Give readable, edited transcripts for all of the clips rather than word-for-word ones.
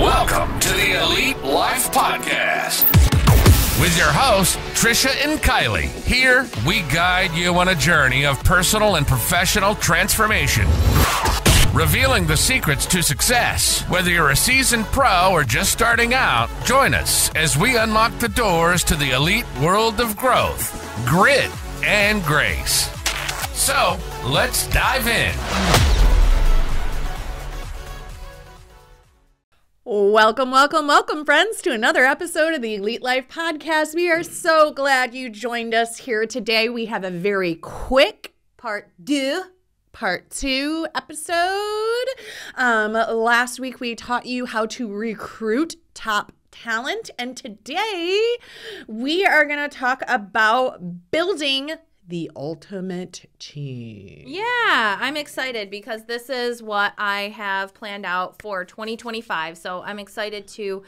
Welcome to the Elite Life Podcast with your hosts, Trisha and Kylee. Here, we guide you on a journey of personal and professional transformation, revealing the secrets to success. Whether you're a seasoned pro or just starting out, join us as we unlock the doors to the elite world of growth, grit, and grace. So, let's dive in. Welcome, friends, to another episode of the Elite Life Podcast. We are so glad you joined us here today. We have a very quick part two episode. Last week, we taught you how to recruit top talent, and today we are going to talk about building the ultimate team. Yeah, I'm excited because this is what I have planned out for 2025. So I'm excited to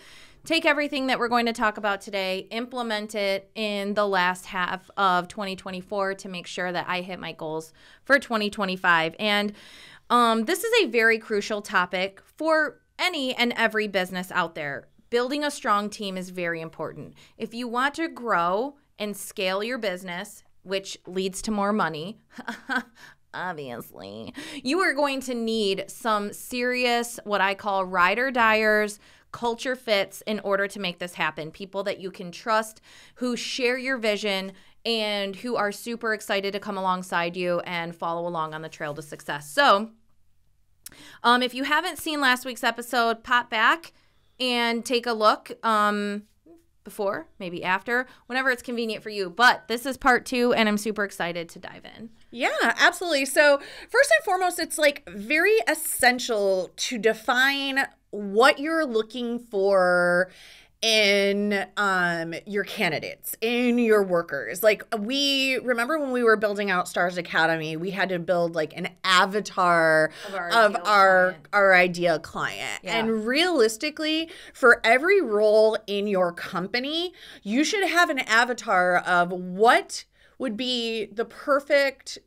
take everything that we're going to talk about today, implement it in the last half of 2024 to make sure that I hit my goals for 2025. And this is a very crucial topic for any and every business out there. Building a strong team is very important. If you want to grow and scale your business, which leads to more money, obviously, you are going to need some serious, what I call ride or diers, culture fits in order to make this happen. People that you can trust, who share your vision, and who are super excited to come alongside you and follow along on the trail to success. So if you haven't seen last week's episode, pop back and take a look. Before, maybe after, whenever it's convenient for you. But this is part two, and I'm super excited to dive in. Yeah, absolutely. So first and foremost, it's like very essential to define what you're looking for in your candidates, in your workers. Like, we remember when we were building out Stars Academy, we had to build like an avatar of our ideal client. Yeah. And realistically, for every role in your company, you should have an avatar of what would be the perfect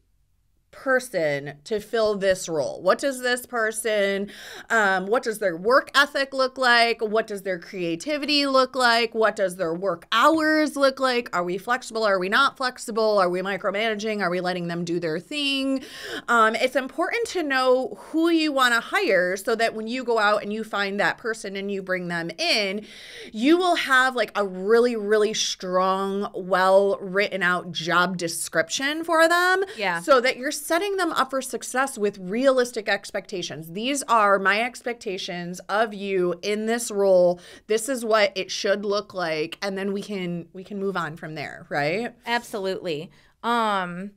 person to fill this role. What does this person, what does their work ethic look like? What does their creativity look like? What does their work hours look like? Are we flexible? Are we not flexible? Are we micromanaging? Are we letting them do their thing? It's important to know who you want to hire so that when you go out and you find that person and you bring them in, you will have like a really, really strong, well written out job description for them. Yeah. So that you're setting them up for success with realistic expectations. These are my expectations of you in this role. This is what it should look like, and then we can move on from there, right? Absolutely. Don't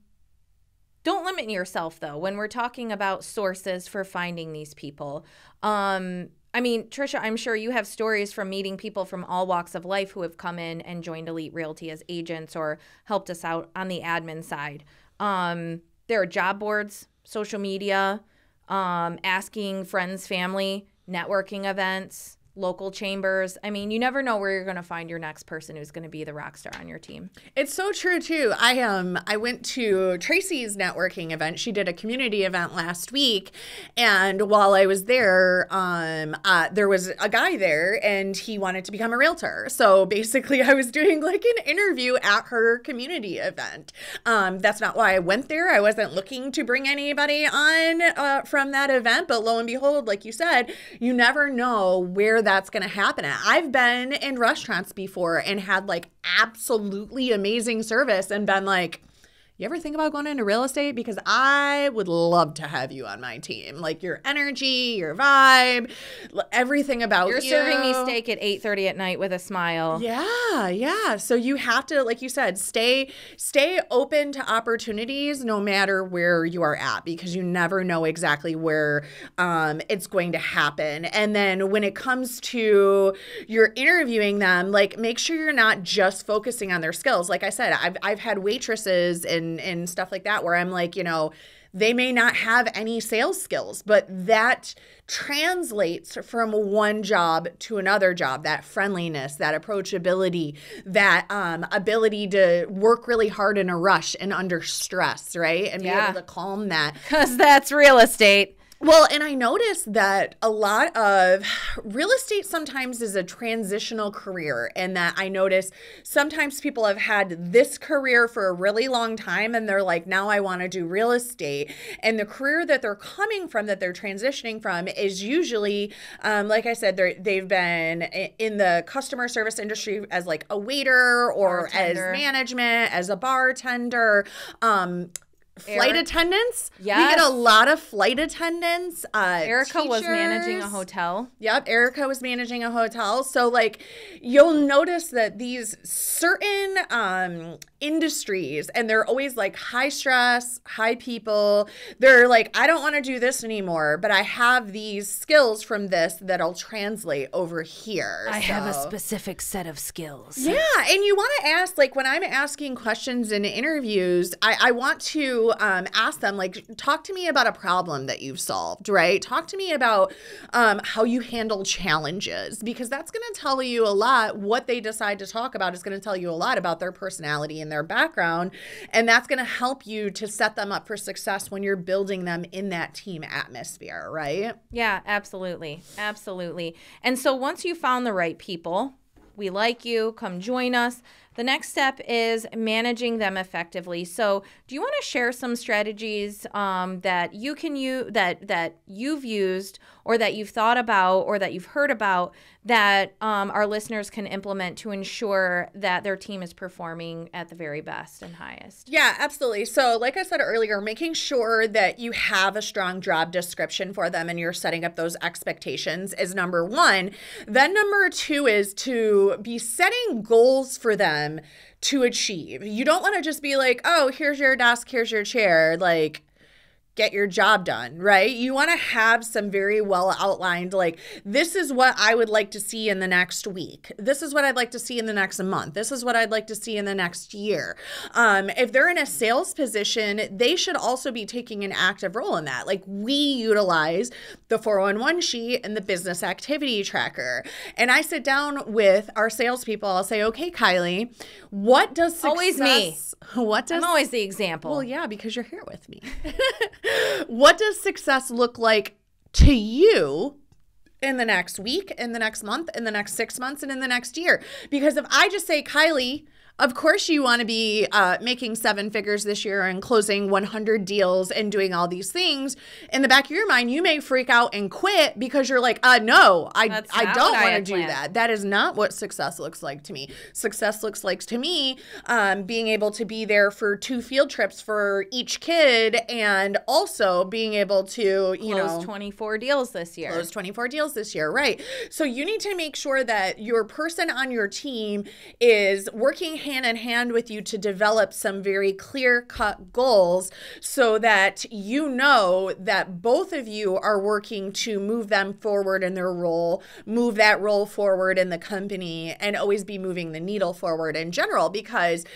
limit yourself though when we're talking about sources for finding these people. I mean, Trisha, I'm sure you have stories from meeting people from all walks of life who have come in and joined Elite Realty as agents or helped us out on the admin side. There are job boards, social media, asking friends, family, networking events, local chambers. I mean, you never know where you're going to find your next person who's going to be the rock star on your team. It's so true too. I went to Tracy's networking event. She did a community event last week, and while I was there, there was a guy there, and he wanted to become a realtor. So basically, I was doing like an interview at her community event. That's not why I went there. I wasn't looking to bring anybody on from that event, but lo and behold, like you said, you never know where that's going to happen at. I've been in restaurants before and had like absolutely amazing service and been like, you ever think about going into real estate? Because I would love to have you on my team. Like your energy, your vibe, everything about you. You're serving me steak at 8:30 at night with a smile. Yeah. So you have to, like you said, stay open to opportunities no matter where you are at, because you never know exactly where it's going to happen. And then when it comes to you're interviewing them, like make sure you're not just focusing on their skills. Like I said, I've had waitresses and stuff like that where I'm like, you know, they may not have any sales skills, but that translates from one job to another job. That friendliness, that approachability, that ability to work really hard in a rush and under stress, right? And be able to calm that. Because that's real estate. Well, and I noticed that a lot of real estate sometimes is a transitional career, and that I notice sometimes people have had this career for a really long time and they're like, now I want to do real estate. And the career that they're coming from, that they're transitioning from, is usually, like I said, they've been in the customer service industry as like a waiter or Bartender. as management, as a bartender. Flight attendants. Yes. We get a lot of flight attendants. Erica was managing a teachers. hotel. Yep, Erica was managing a hotel. So like you'll notice that these certain industries, and they're always like high stress, high people. They're like, I don't want to do this anymore, but I have these skills from this that'll translate over here. I have a specific set of skills. Yeah, and you want to ask, like when I'm asking questions in interviews, I want to ask them, like, talk to me about a problem that you've solved, right? Talk to me about how you handle challenges, because that's going to tell you a lot. What they decide to talk about is going to tell you a lot about their personality and their background, and that's going to help you to set them up for success when you're building them in that team atmosphere, right? Yeah, absolutely. Absolutely. And so once you found the right people, we like you, come join us. The next step is managing them effectively. So do you want to share some strategies that you can use, that you've used, or that you've thought about, or that you've heard about, that our listeners can implement to ensure that their team is performing at the very best and highest? Yeah, absolutely. So like I said earlier, making sure that you have a strong job description for them and you're setting up those expectations is number one. Then number two is to be setting goals for them to achieve. You don't want to just be like, oh, here's your desk, here's your chair, like, get your job done, right? You want to have some very well outlined, like, this is what I would like to see in the next week. This is what I'd like to see in the next month. This is what I'd like to see in the next year. If they're in a sales position, they should also be taking an active role in that. Like, we utilize the 411 sheet and the business activity tracker. And I sit down with our salespeople. I'll say, okay, Kylie, what does success... Always me. What does... I'm always the example. Well, yeah, because you're here with me. What does success look like to you in the next week, in the next month, in the next 6 months, and in the next year? Because if I just say, Kylie, of course you want to be making 7 figures this year and closing 100 deals and doing all these things, in the back of your mind, you may freak out and quit because you're like, no, I don't want to do that. That is not what success looks like to me. Success looks like to me being able to be there for 2 field trips for each kid, and also being able to, close 24 deals this year. Close 24 deals this year, right? So you need to make sure that your person on your team is working hand in hand with you to develop some very clear-cut goals, so that you know that both of you are working to move them forward in their role, move that role forward in the company, and always be moving the needle forward in general. Because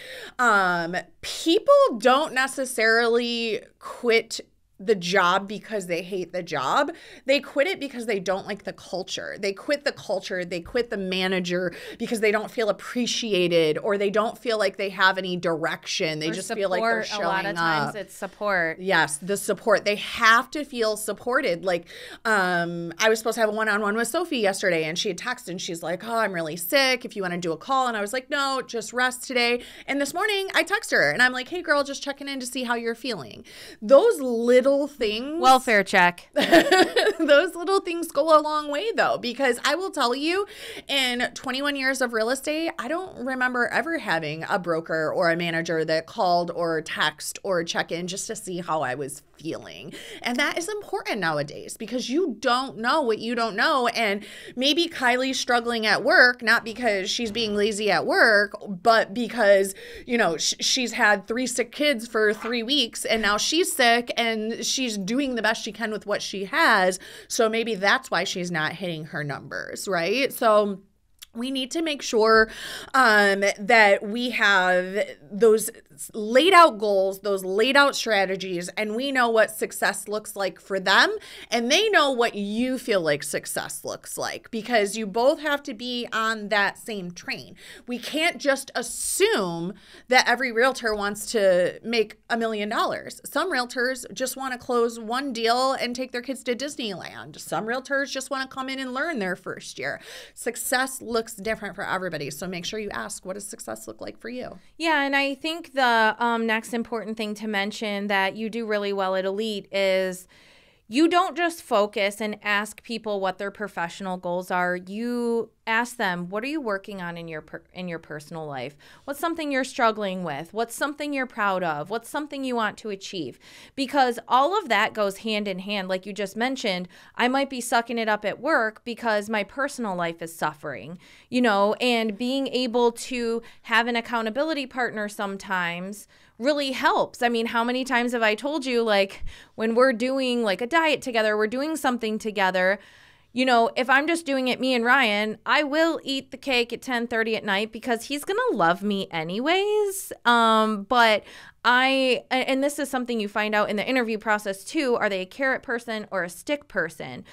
people don't necessarily quit the job because they hate the job. They quit it because they don't like the culture. They quit the culture. They quit the manager because they don't feel appreciated, or they don't feel like they have any direction. They just feel like they're showing up. A lot of times it's support. Yes, the support. They have to feel supported. Like, I was supposed to have a one-on-one with Sophie yesterday, and she had texted and she's like, oh, I'm really sick. If you want to do a call. And I was like, no, just rest today. And this morning I text her and I'm like, hey girl, just checking in to see how you're feeling. Those little things, welfare check. Those little things go a long way though, because I will tell you, in 21 years of real estate, I don't remember ever having a broker or a manager that called or text or check in just to see how I was feeling. And that is important nowadays, because you don't know what you don't know. And maybe Kylie's struggling at work, not because she's being lazy at work, but because, she's had 3 sick kids for 3 weeks and now she's sick and she's doing the best she can with what she has. So maybe that's why she's not hitting her numbers, right? So we need to make sure that we have those laid out goals, those laid out strategies, and we know what success looks like for them, and they know what you feel like success looks like, because you both have to be on that same train. We can't just assume that every realtor wants to make $1 million. Some realtors just want to close one deal and take their kids to Disneyland. Some realtors just want to come in and learn their first year. Success looks different for everybody. So make sure you ask, what does success look like for you? Yeah, and I think the next important thing to mention that you do really well at Elite is you don't just focus and ask people what their professional goals are. You ask them, what are you working on in your personal life? What's something you're struggling with? What's something you're proud of? What's something you want to achieve? Because all of that goes hand in hand. Like you just mentioned, I might be sucking it up at work because my personal life is suffering, and being able to have an accountability partner sometimes really helps. I mean, how many times have I told you, like, when we're doing like a diet together, we're doing something together, if I'm just doing it, me and Ryan, I will eat the cake at 10:30 at night because he's going to love me anyways. But and this is something you find out in the interview process too, are they a carrot person or a stick person?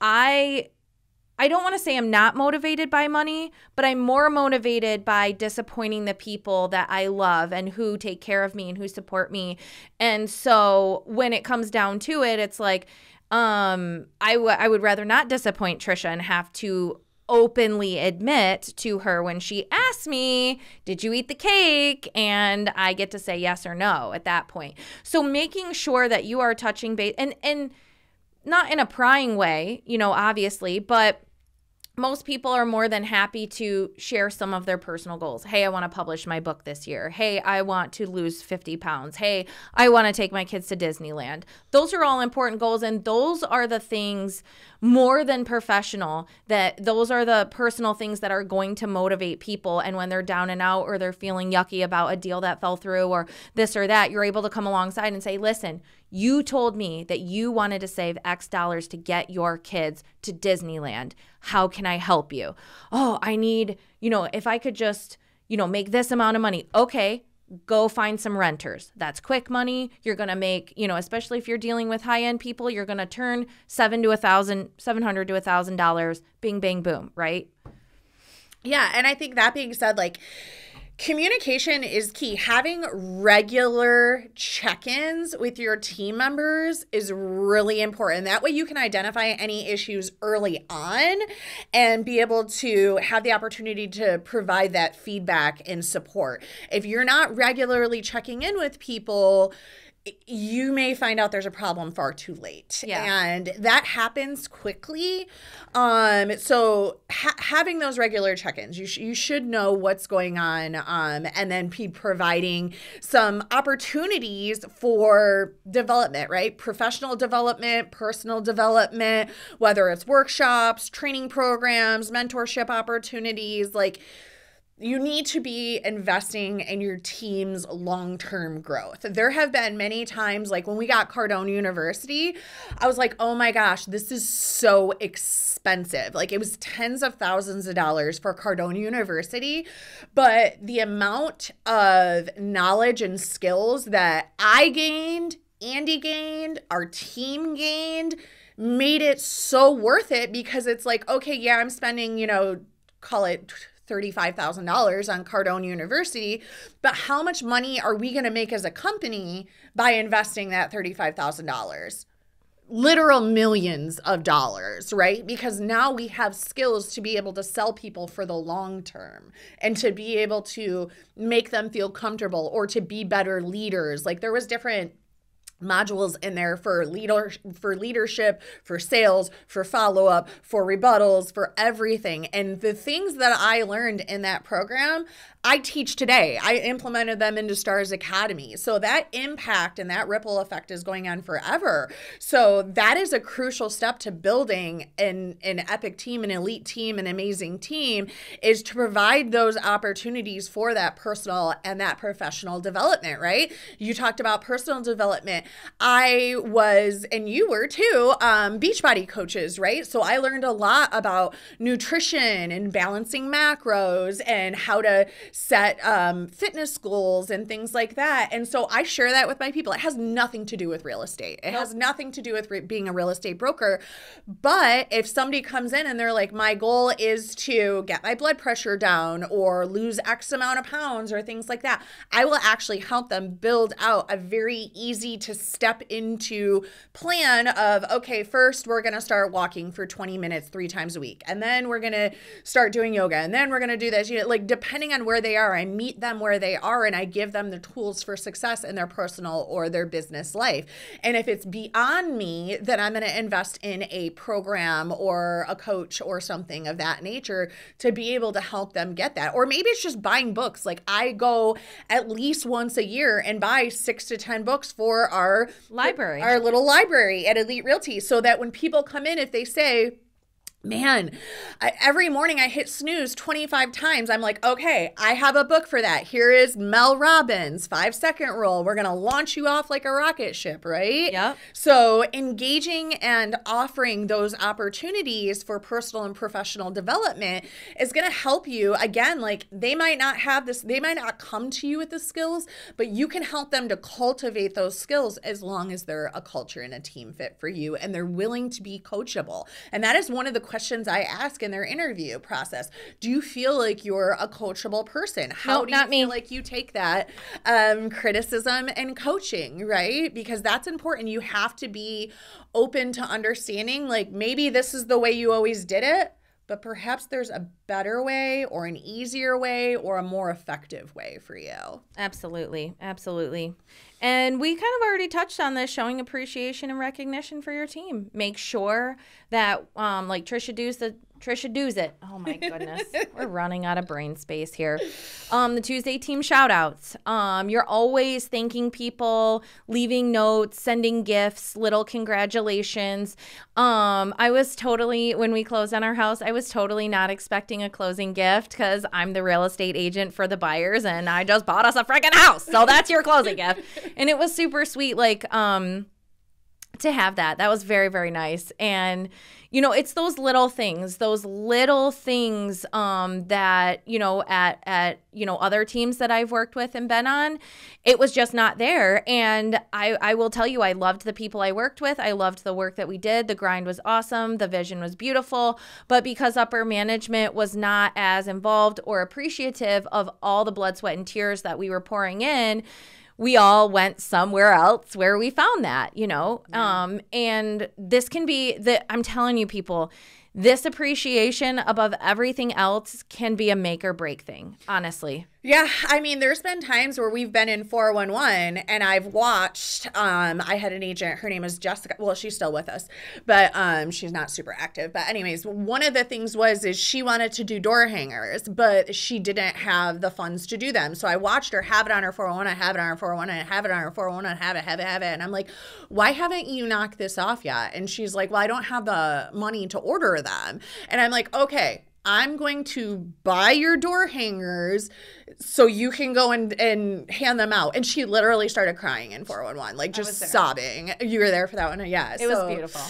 I don't want to say I'm not motivated by money, but I'm more motivated by disappointing the people that I love and who take care of me and who support me. And so when it comes down to it, it's like, I would rather not disappoint Trisha and have to openly admit to her when she asks me, did you eat the cake? And I get to say yes or no at that point. So making sure that you are touching base and not in a prying way, obviously, but most people are more than happy to share some of their personal goals. Hey, I want to publish my book this year. Hey, I want to lose 50 pounds. Hey, I want to take my kids to Disneyland. Those are all important goals, and those are the things more than professional, that those are the personal things that are going to motivate people. And when they're down and out or they're feeling yucky about a deal that fell through or this or that, you're able to come alongside and say, listen, you told me that you wanted to save X dollars to get your kids to Disneyland. How can I help you? Oh, I need, if I could just, make this amount of money. Okay, go find some renters. That's quick money. You're going to make, especially if you're dealing with high-end people, you're going to turn $700 to $1,000, bing, bang, boom, right? Yeah, and I think that being said, like, communication is key. Having regular check-ins with your team members is really important. That way you can identify any issues early on and be able to have the opportunity to provide that feedback and support. If you're not regularly checking in with people, you may find out there's a problem far too late. Yeah. And that happens quickly. So having those regular check-ins, you should know what's going on, and then be providing some opportunities for development, right? Professional development, personal development, whether it's workshops, training programs, mentorship opportunities, like, you need to be investing in your team's long-term growth. There have been many times, like when we got Cardone University, I was like, oh my gosh, this is so expensive. Like, it was tens of thousands of dollars for Cardone University, but the amount of knowledge and skills that I gained, Andy gained, our team gained, made it so worth it, because it's like, okay, yeah, I'm spending, call it $35,000 on Cardone University, but how much money are we going to make as a company by investing that $35,000? Literal millions of dollars, right? Because now we have skills to be able to sell people for the long term and to be able to make them feel comfortable or to be better leaders. Like, there was different modules in there for leadership, for sales, for follow-up, for rebuttals, for everything. And the things that I learned in that program, I teach today. I implemented them into Stars Academy. So that impact and that ripple effect is going on forever. So that is a crucial step to building an epic team, an elite team, an amazing team, is to provide those opportunities for that personal and that professional development, right? You talked about personal development. I was, and you were too, Beachbody coaches, right? So I learned a lot about nutrition and balancing macros and how to set fitness goals and things like that. And so I share that with my people. It has nothing to do with real estate. It has nothing to do with being a real estate broker. But if somebody comes in and they're like, my goal is to get my blood pressure down or lose X amount of pounds or things like that, I will actually help them build out a very easy to step into plan of, okay, first we're going to start walking for 20 minutes 3 times a week. And then we're going to start doing yoga. And then we're going to do this, like depending on where they are, I meet them where they are and I give them the tools for success in their personal or their business life. And if it's beyond me, then I'm going to invest in a program or a coach or something of that nature to be able to help them get that. Or maybe it's just buying books. Like I go at least once a year and buy 6 to 10 books for our library, our little library at Elite Realty, so that when people come in, if they say, man, every morning I hit snooze 25 times. I'm like, okay, I have a book for that. Here is Mel Robbins' 5-second rule. We're going to launch you off like a rocket ship, right? Yep. So engaging and offering those opportunities for personal and professional development is going to help you. Again, like they might not have this, they might not come to you with the skills, but you can help them to cultivate those skills as long as they're a culture and a team fit for you and they're willing to be coachable. And that is one of the questions I ask in their interview process. Do you feel like you're a coachable person? How do you feel like you take that criticism and coaching, right? Because that's important. You have to be open to understanding, like maybe this is the way you always did it, but perhaps there's a better way or an easier way or a more effective way for you. Absolutely. Absolutely. And we kind of already touched on this, showing appreciation and recognition for your team. Make sure that, like Trisha does it. Oh my goodness. We're running out of brain space here. The Tuesday team shout outs. You're always thanking people, leaving notes, sending gifts, little congratulations. I was totally, when we closed on our house, I was totally not expecting a closing gift because I'm the real estate agent for the buyers and I just bought us a freaking house. So that's your closing gift. And it was super sweet. Like, to have that was very, very nice. And you know, it's those little things that you know, at you know, other teams that I've worked with and been on, it was just not there. And I will tell you, I loved the people I worked with. I loved the work that we did. The grind was awesome. The vision was beautiful. But because upper management was not as involved or appreciative of all the blood, sweat, and tears that we were pouring in, we all went somewhere else where we found that, you know. Yeah. And this can be I'm telling you, people, this appreciation above everything else can be a make or break thing, honestly. Yeah, I mean, there's been times where we've been in 411 and I've watched, I had an agent, her name is Jessica. Well, she's still with us, but she's not super active. But anyways, one of the things is she wanted to do door hangers, but she didn't have the funds to do them. So I watched her have it on her 401, have it on her 401, have it on her 401, have it. And I'm like, why haven't you knocked this off yet? And she's like, well, I don't have the money to order them. And I'm like, okay, I'm going to buy your door hangers so you can go and hand them out. And she literally started crying in 411, like just sobbing. You were there for that one? Yeah. It was beautiful.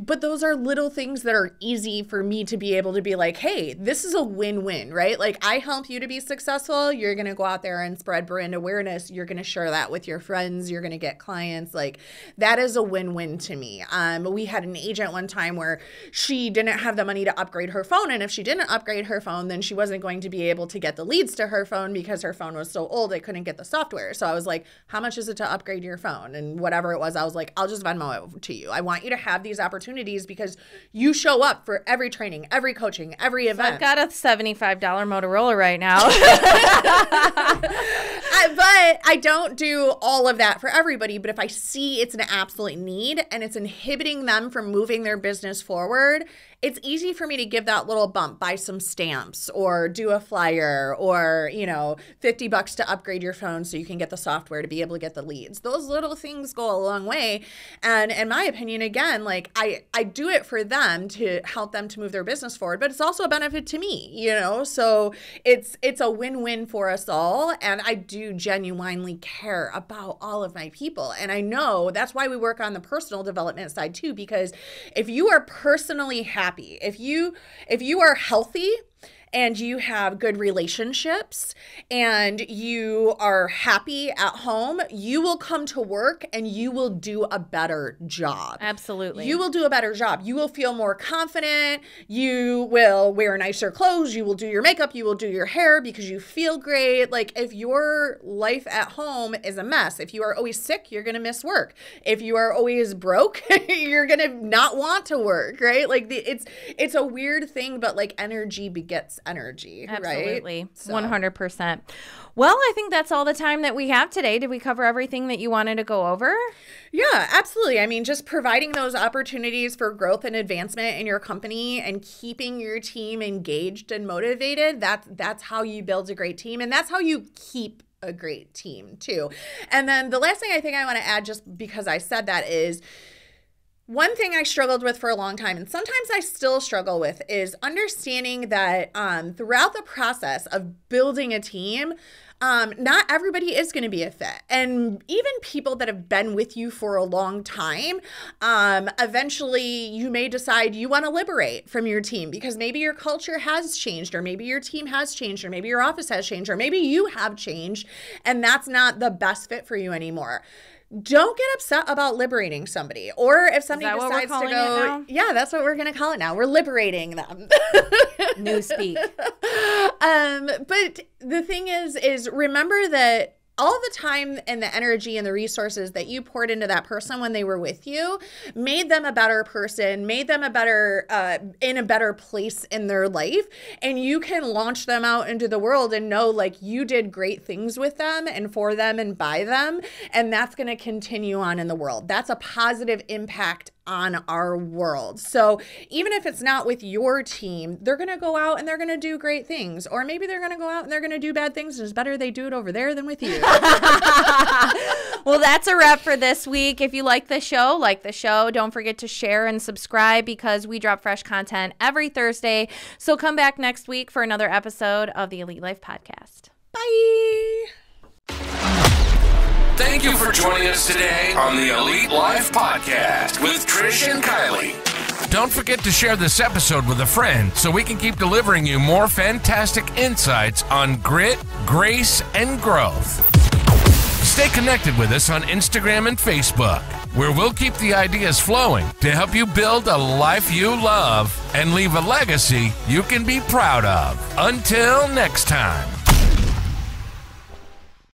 But those are little things that are easy for me to be able to be like, hey, this is a win-win, right? Like I help you to be successful. You're going to go out there and spread brand awareness. You're going to share that with your friends. You're going to get clients. Like that is a win-win to me. We had an agent one time where she didn't have the money to upgrade her phone. And if she didn't upgrade her phone, then she wasn't going to be able to get the leads to her phone because her phone was so old, I couldn't get the software. So I was like, how much is it to upgrade your phone? And whatever it was, I was like, I'll just Venmo it to you. I want you to have these opportunities because you show up for every training, every coaching, every event. I've got a $75 Motorola right now. But I don't do all of that for everybody. But if I see it's an absolute need and it's inhibiting them from moving their business forward, it's easy for me to give that little bump, buy some stamps or do a flyer or, you know, $50 to upgrade your phone so you can get the software to be able to get the leads. Those little things go a long way. And in my opinion, again, like I do it for them to help them to move their business forward, but it's also a benefit to me, you know? So it's a win-win for us all. And I do genuinely care about all of my people. And I know that's why we work on the personal development side too, because if you are personally happy, if you are healthy and you have good relationships and you are happy at home, you will come to work and you will do a better job. Absolutely. You will do a better job. You will feel more confident. You will wear nicer clothes. You will do your makeup. You will do your hair because you feel great. Like if your life at home is a mess, if you are always sick, you're going to miss work. If you are always broke, you're going to not want to work, right? Like it's a weird thing, but like energy begets energy, Absolutely. right? So. 100%. Well, I think that's all the time that we have today. Did we cover everything that you wanted to go over? Yeah, absolutely. I mean, just providing those opportunities for growth and advancement in your company and keeping your team engaged and motivated, that's how you build a great team, and that's how you keep a great team too. And then the last thing I think I want to add, just because I said that, is one thing I struggled with for a long time, and sometimes I still struggle with, is understanding that throughout the process of building a team, not everybody is going to be a fit. And even people that have been with you for a long time, eventually you may decide you want to liberate from your team because maybe your culture has changed, or maybe your team has changed, or maybe your office has changed, or maybe you have changed and that's not the best fit for you anymore. Don't get upset about liberating somebody. Or if somebody decides to go, yeah, that's what we're going to call it now. We're liberating them. New speak. But the thing is remember that all the time and the energy and the resources that you poured into that person when they were with you made them a better person, made them a better, in a better place in their life. And you can launch them out into the world and know like you did great things with them and for them and by them. And that's going to continue on in the world. That's a positive impact on our world. So even if it's not with your team, they're going to go out and they're going to do great things. Or maybe they're going to go out and they're going to do bad things, and it's better they do it over there than with you. Well, that's a wrap for this week. If you like the show, don't forget to share and subscribe because we drop fresh content every Thursday. So come back next week for another episode of the Elite Life Podcast. Bye. Thank you for joining us today on the Elite Life Podcast with Trisha and Kylee. Don't forget to share this episode with a friend so we can keep delivering you more fantastic insights on grit, grace, and growth. Stay connected with us on Instagram and Facebook, where we'll keep the ideas flowing to help you build a life you love and leave a legacy you can be proud of. Until next time.